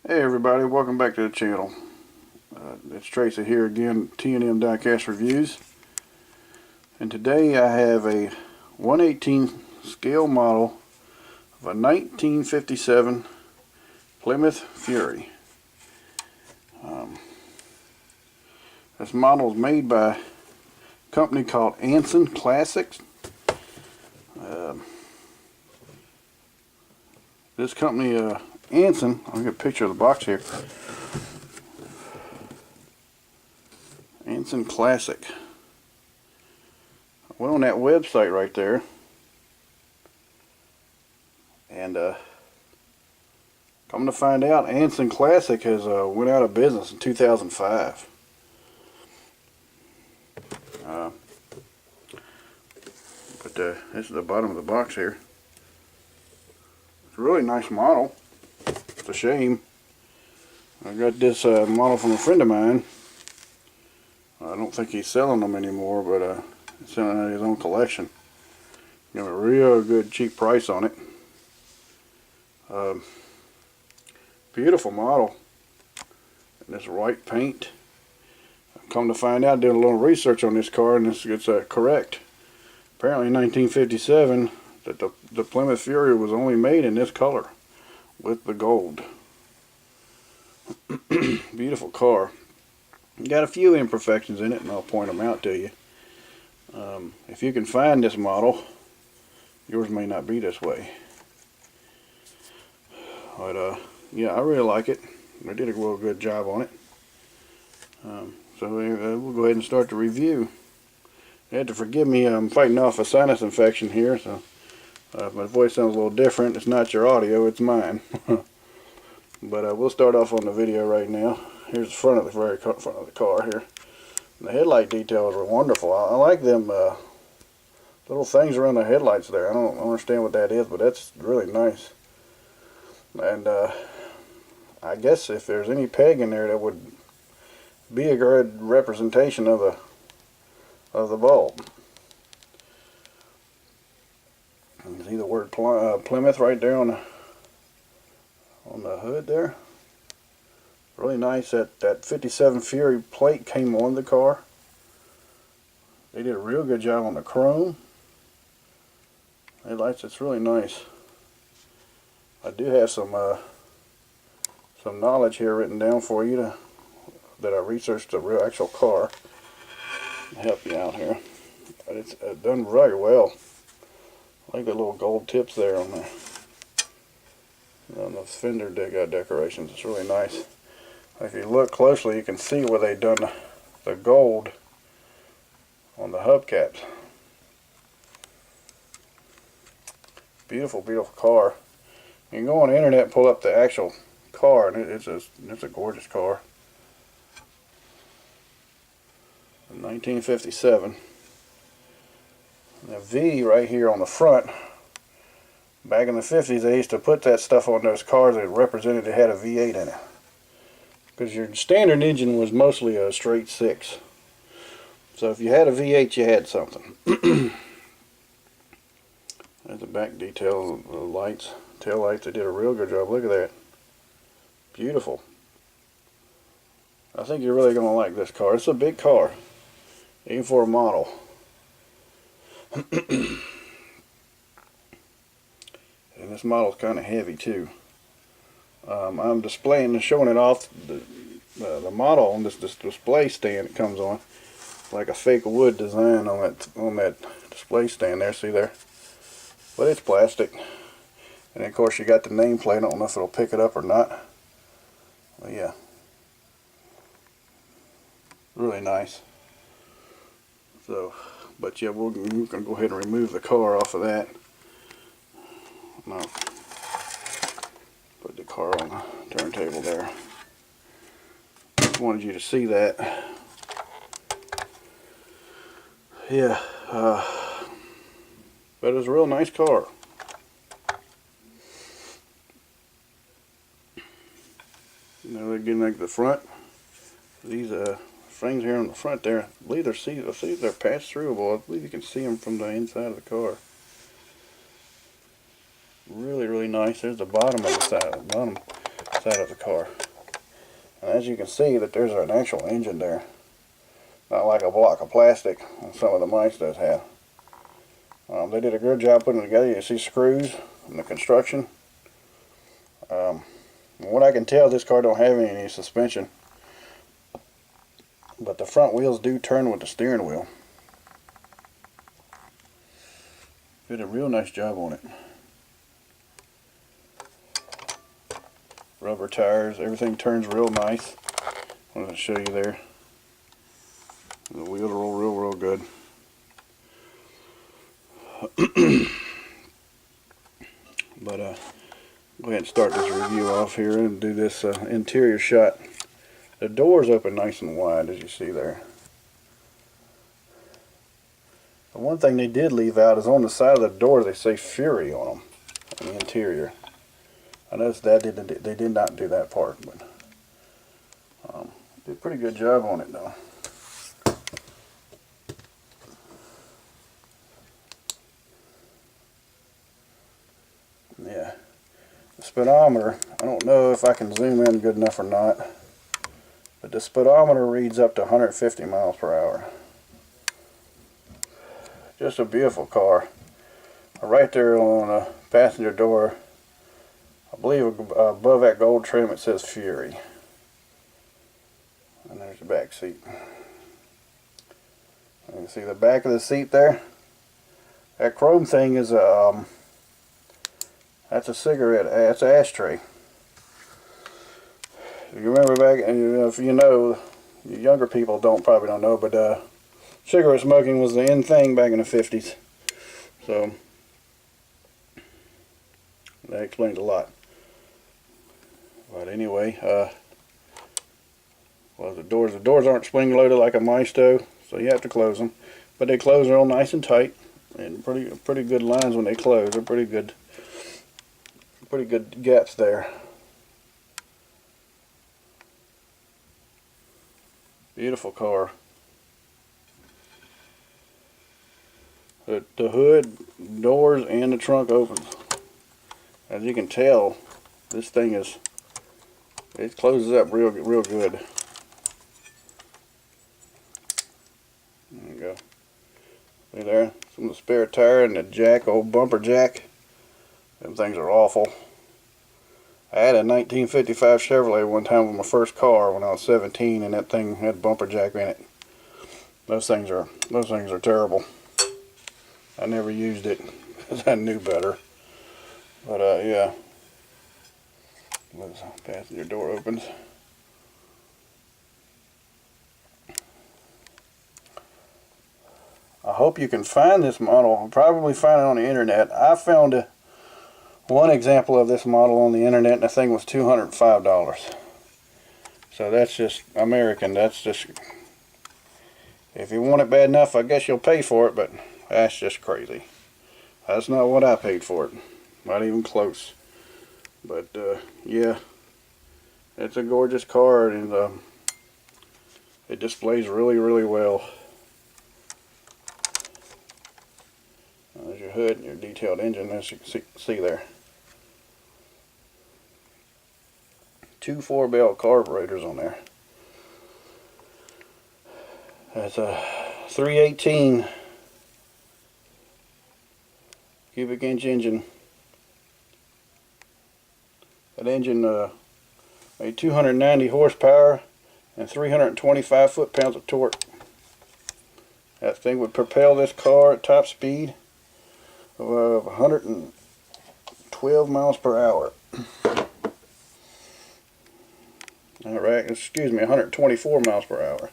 Hey everybody, welcome back to the channel. It's Tracy here again, T&M Diecast Reviews. And today I have a 1/18 scale model of a 1957 Plymouth Fury. This model is made by a company called Anson Classics. This company, Anson, I'll get a picture of the box here. Anson Classic. I went on that website right there, and come to find out, Anson Classic has went out of business in 2005. But this is the bottom of the box here. It's a really nice model. It's a shame. I got this model from a friend of mine. I don't think he's selling them anymore, but he's selling out his own collection. Got a real good cheap price on it. Beautiful model. And this white paint. Come to find out, doing a little research on this car, and it's correct. Apparently in 1957, that the Plymouth Fury was only made in this color with the gold. Beautiful car. Got a few imperfections in it, and I'll point them out to you. If you can find this model, yours may not be this way. But yeah, I really like it. They did a real good job on it. So we'll go ahead and start the review. You have to forgive me, I'm fighting off a sinus infection here, so my voice sounds a little different. It's not your audio, it's mine. But we'll start off on the video right now. Here's the front of the very front of the car here. And the headlight details are wonderful. I like them little things around the headlights there. I don't understand what that is, but that's really nice. And I guess if there's any peg in there, that would be a good representation of the bulb. You can see the word Plymouth right there on the hood there. Really nice. That 57 Fury plate came on the car. They did a real good job on the chrome. Headlights, it's really nice. I do have some knowledge here written down for you that I researched the real actual car. I'll help you out here. But it's done very well. I like the little gold tips there on the fender decorations. It's really nice. If you look closely, you can see where they've done the gold on the hubcaps. Beautiful, beautiful car. You can go on the internet and pull up the actual car, and it's a gorgeous car. 1957. The V right here on the front. Back in the 50s, they used to put that stuff on those cars that represented it had a V8 in it. Because your standard engine was mostly a straight 6. So if you had a V8, you had something. There's the back detail of the lights, tail lights. They did a real good job. Look at that. Beautiful. I think you're really going to like this car. It's a big car, even for a model. And this model's kind of heavy too. I'm displaying and showing it off the model on this display stand it comes on, like a fake wood design on that display stand there. See there? But it's plastic. And of course you got the nameplate. I don't know if it'll pick it up or not. But yeah, really nice. So, but yeah, we're going to go ahead and remove the car off of that. Now, put the car on the turntable there. Just wanted you to see that. Yeah, but it's a real nice car. Now again, like the front, these things here on the front there, I believe they're pass-throughable. I believe you can see them from the inside of the car. Really, really nice. There's the bottom of the side, the bottom side of the car. And as you can see, that there's an actual engine there. Not like a block of plastic some of the mice does have. They did a good job putting it together. You see screws and the construction. From what I can tell, this car don't have any suspension. But the front wheels do turn with the steering wheel. Did a real nice job on it. Rubber tires, everything turns real nice. I wanted to show you there. The wheels roll real good. But go ahead and start this review off here and do this interior shot. The doors open nice and wide, as you see there. The one thing they did leave out is on the side of the door they say Fury on them, on the interior. I noticed that they did not do that part, but did a pretty good job on it though. Yeah, the speedometer, I don't know if I can zoom in good enough or not, but the speedometer reads up to 150 miles per hour. Just a beautiful car. Right there on the passenger door, I believe above that gold trim it says Fury. And there's the back seat. You can see the back of the seat there. That chrome thing is a that's a cigarette. That's an ashtray. You remember back, if you know, younger people probably don't know, but cigarette smoking was the in thing back in the 50s. So that explains a lot. But anyway, well, the doors aren't spring loaded like a Maisto, so you have to close them. But they close real nice and tight, and pretty good lines when they close. They're pretty good gaps there. Beautiful car. The hood, doors, and the trunk opens. As you can tell, this thing it closes up real good. There you go. See there? Some of the spare tire and the jack, old bumper jack. Them things are awful. I had a 1955 Chevrolet one time with my first car when I was 17, and that thing had bumper jack in it. Those things are terrible. I never used it because I knew better. But yeah. The passenger door opens. I hope you can find this model. I'll probably find it on the internet. I found one example of this model on the internet, and the thing was $205. So that's just American. That's just, if you want it bad enough, I guess you'll pay for it, but that's just crazy. That's not what I paid for it. Not even close. But yeah, it's a gorgeous car, and it displays really well. There's your hood and your detailed engine, as you can see there. 2 4-bell carburetors on there. That's a 318 cubic inch engine. That engine made 290 horsepower and 325 foot-pounds of torque. That thing would propel this car at top speed of 112 miles per hour. Alright, excuse me, 124 miles per hour.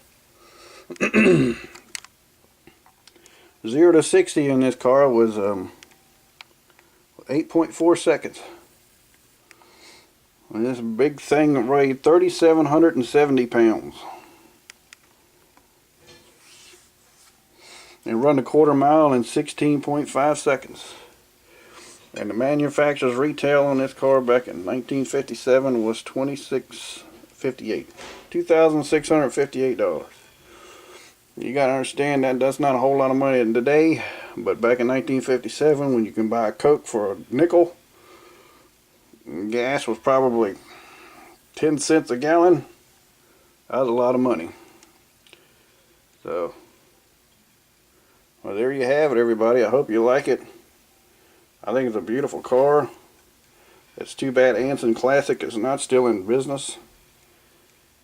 0 to 60 in this car was 8.4 seconds. And this big thing weighed 3,770 pounds. And run a quarter mile in 16.5 seconds. And the manufacturer's retail on this car back in 1957 was $2,658. You gotta understand that that's not a whole lot of money today, but back in 1957, when you can buy a Coke for a nickel, gas was probably 10 cents a gallon. That was a lot of money. So, well, there you have it, everybody. I hope you like it. I think it's a beautiful car. It's too bad Anson Classic is not still in business.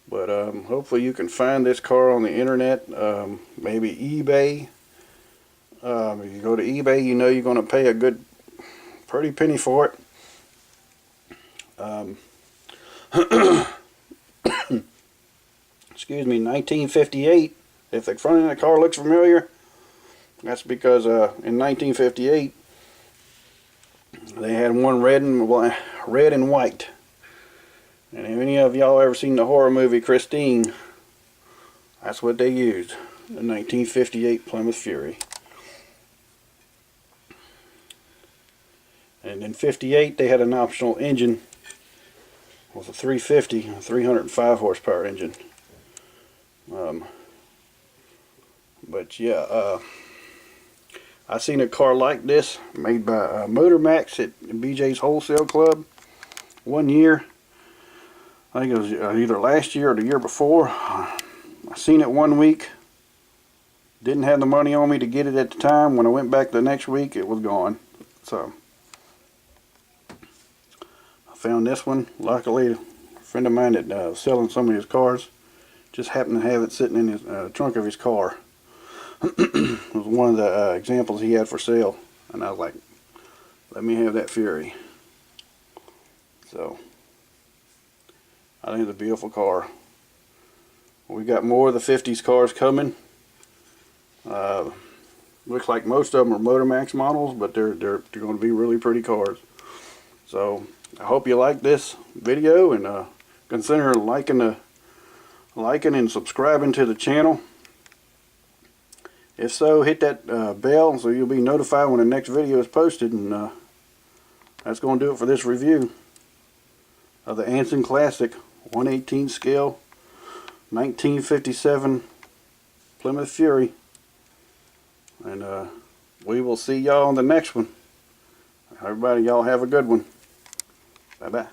But hopefully you can find this car on the internet, maybe eBay. If you go to eBay, you know you're going to pay a pretty penny for it. Excuse me, 1958. If the front end of the car looks familiar, that's because in 1958 they had one red and white. And if any of y'all ever seen the horror movie Christine, that's what they used. The 1958 Plymouth Fury. And in 58 they had an optional engine with a 350, a 305 horsepower engine. But yeah, I seen a car like this made by Motor Max at BJ's Wholesale Club one year. I think it was either last year or the year before. I seen it one week. Didn't have the money on me to get it at the time. When I went back the next week, it was gone. So I found this one. Luckily, a friend of mine that was selling some of his cars just happened to have it sitting in his trunk of his car. It was one of the examples he had for sale, and I was like, let me have that Fury. So I think it's a beautiful car. We got more of the 50s cars coming. Looks like most of them are Motor Max models, but they're going to be really pretty cars. So I hope you like this video, and consider liking and subscribing to the channel. If so, hit that bell so you'll be notified when the next video is posted. And that's going to do it for this review of the Anson Classic 1/18 scale 1957 Plymouth Fury. And we will see y'all on the next one. Everybody, y'all have a good one. Bye bye.